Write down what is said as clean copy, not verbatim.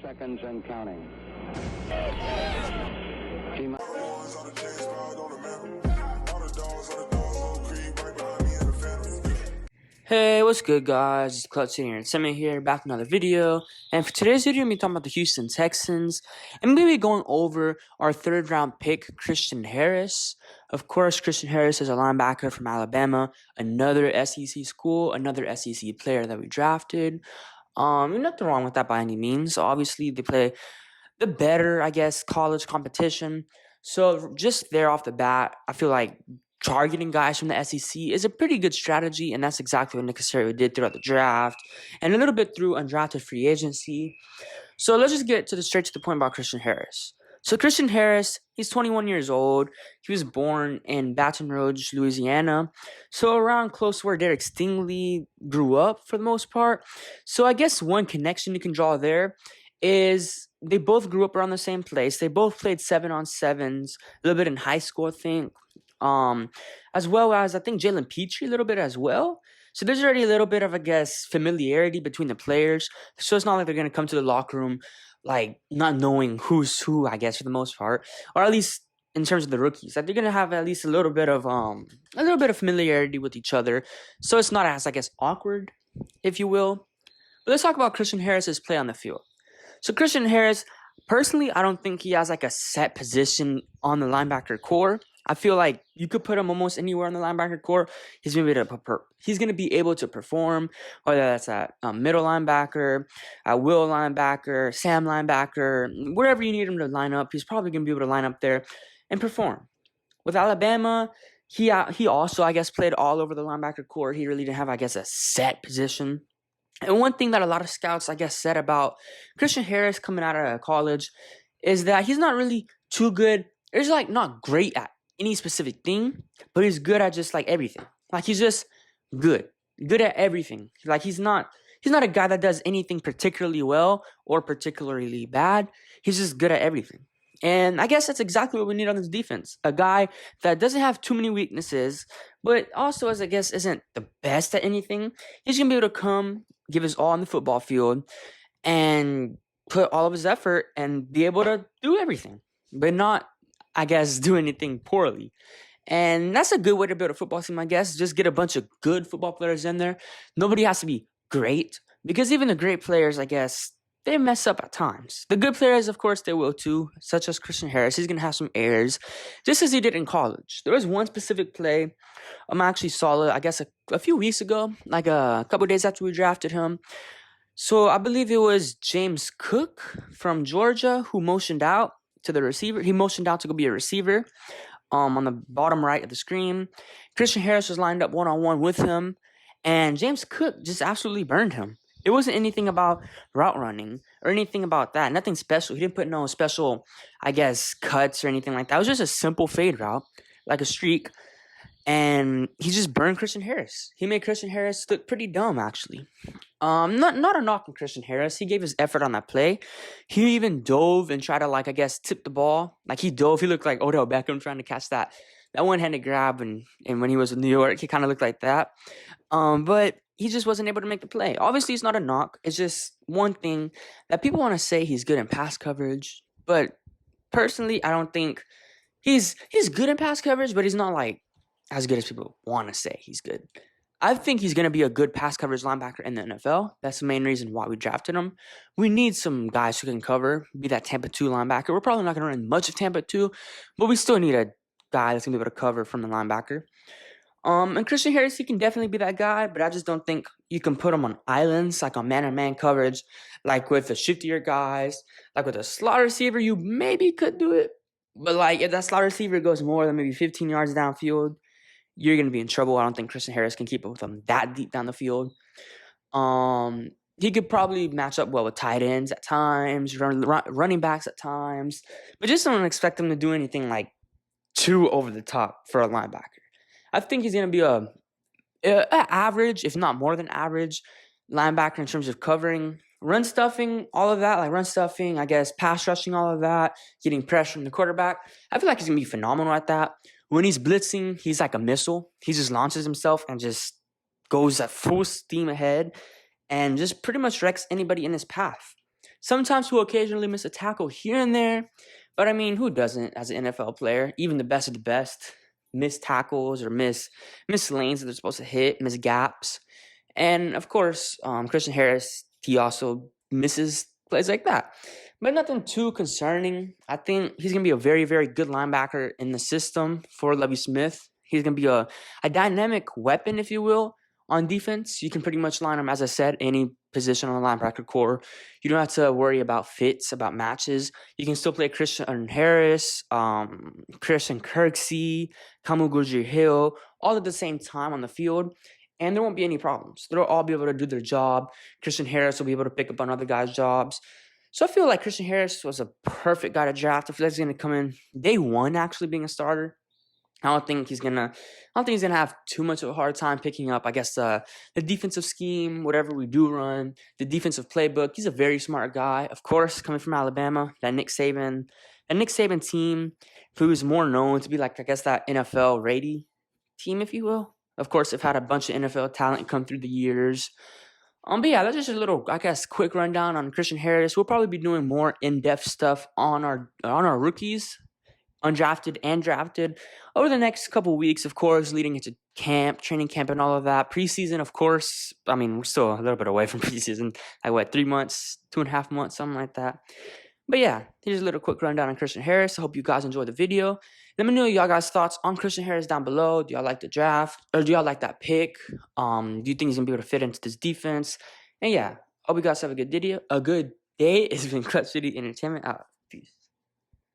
30 seconds and counting. Hey, what's good, guys? It's Clutch here, and Essam here, back with another video. And for today's video, I'm going to be talking about the Houston Texans. I'm going to be going over our third-round pick, Christian Harris. Of course, Christian Harris is a linebacker from Alabama, another SEC school, another SEC player that we drafted. Nothing wrong with that by any means. Obviously, they play the better, I guess, college competition. So just there off the bat, I feel like targeting guys from the SEC is a pretty good strategy, and that's exactly what Nick Caserio did throughout the draft and a little bit through undrafted free agency. So let's just get straight to the point about Christian Harris. So Christian Harris, he's 21 years old. He was born in Baton Rouge, Louisiana. So around close to where Derek Stingley grew up for the most part. So I guess one connection you can draw there is they both grew up around the same place. They both played 7-on-7s, a little bit in high school, I think. As well as I think Jalen Petrie a little bit as well. So there's already a little bit of, I guess, familiarity between the players. So it's not like they're going to come to the locker room like not knowing who's who, I guess, for the most part, or at least in terms of the rookies. Like they're going to have at least a little bit of familiarity with each other. So it's not as, I guess, awkward, if you will. But let's talk about Christian Harris's play on the field. So Christian Harris, personally, I don't think he has like a set position on the linebacker core. I feel like you could put him almost anywhere on the linebacker core. He's going to be able to perform, whether that's at middle linebacker, at will linebacker, Sam linebacker, wherever you need him to line up. He's probably going to be able to line up there and perform. With Alabama, he also, I guess, played all over the linebacker core. He really didn't have, I guess, a set position. And one thing that a lot of scouts, I guess, said about Christian Harris coming out of college is that he's not really too good. He's like not great at any specific thing, but he's good at just like everything. Like he's just good at everything. Like he's not a guy that does anything particularly well or particularly bad. He's just good at everything. And I guess that's exactly what we need on this defense. A guy that doesn't have too many weaknesses, but also, as I guess, isn't the best at anything. He's going to be able to come, give his all on the football field, and put all of his effort and be able to do everything, but not, I guess, do anything poorly. And that's a good way to build a football team, I guess. Just get a bunch of good football players in there. Nobody has to be great, because even the great players, I guess, they mess up at times. The good players, of course, they will too, such as Christian Harris. He's going to have some errors, just as he did in college. There was one specific play I actually saw, I guess, a few weeks ago, like a couple days after we drafted him. So I believe it was James Cook from Georgia who motioned out to the receiver. He motioned out to go be a receiver on the bottom right of the screen. Christian Harris was lined up one-on-one with him, and James Cook just absolutely burned him. It wasn't anything about route running or anything about that. Nothing special. He didn't put no special, I guess, cuts or anything like that. It was just a simple fade route, like a streak. And he just burned Christian Harris. He made Christian Harris look pretty dumb, actually. Not a knock on Christian Harris. He gave his effort on that play. He even dove and tried to, like, I guess, tip the ball. Like, he dove. He looked like Odell Beckham trying to catch that one-handed grab. And when he was in New York, he kind of looked like that. But he just wasn't able to make the play. Obviously, it's not a knock. It's just one thing that people want to say he's good in pass coverage. But personally, I don't think he's good in pass coverage, but he's not, like, as good as people want to say he's good. I think he's going to be a good pass coverage linebacker in the NFL. That's the main reason why we drafted him. We need some guys who can cover, be that Tampa 2 linebacker. We're probably not going to run much of Tampa 2, but we still need a guy that's going to be able to cover from the linebacker. And Christian Harris, he can definitely be that guy, but I just don't think you can put him on islands, like on man-on-man coverage, like with the shiftier guys, like with a slot receiver, you maybe could do it. But like if that slot receiver goes more than maybe 15 yards downfield, you're going to be in trouble. I don't think Christian Harris can keep up with them that deep down the field. He could probably match up well with tight ends at times, running backs at times, but just don't expect him to do anything like too over the top for a linebacker. I think he's going to be a average, if not more than average, linebacker in terms of covering, run stuffing, all of that, like run stuffing, I guess, pass rushing, all of that, getting pressure from the quarterback. I feel like he's going to be phenomenal at that. When he's blitzing, he's like a missile. He just launches himself and just goes at full steam ahead and just pretty much wrecks anybody in his path. Sometimes he'll occasionally miss a tackle here and there, but I mean, who doesn't as an NFL player? Even the best of the best miss tackles or miss lanes that they're supposed to hit, miss gaps. And of course, Christian Harris, he also misses plays like that. But nothing too concerning. I think he's going to be a very, very good linebacker in the system for Lovie Smith. He's going to be a dynamic weapon, if you will, on defense. You can pretty much line him, as I said, any position on the linebacker core. You don't have to worry about fits, about matches. You can still play Christian Harris, Christian Kirksey, Kamu Hill, all at the same time on the field. And there won't be any problems. They'll all be able to do their job. Christian Harris will be able to pick up on other guys' jobs. So I feel like Christian Harris was a perfect guy to draft. I feel like he's going to come in day one, actually being a starter. I don't think he's gonna have too much of a hard time picking up, I guess, the defensive scheme, whatever we do run, the defensive playbook. He's a very smart guy, of course, coming from Alabama. That Nick Saban team, who's more known to be like, I guess, that NFL Rady team, if you will. Of course, they've had a bunch of NFL talent come through the years. But yeah, that's just a little, I guess, quick rundown on Christian Harris. We'll probably be doing more in-depth stuff on our rookies, undrafted and drafted, over the next couple weeks, of course, leading into camp, training camp, and all of that. Preseason, of course. I mean, we're still a little bit away from preseason. Like, what, 3 months, 2.5 months, something like that. But yeah, here's a little quick rundown on Christian Harris. I hope you guys enjoyed the video. Let me know y'all guys' thoughts on Christian Harris down below. Do y'all like the draft? Or do y'all like that pick? Do you think he's going to be able to fit into this defense? And yeah, hope you guys have a good day. It's been Clutch City Entertainment out. Peace.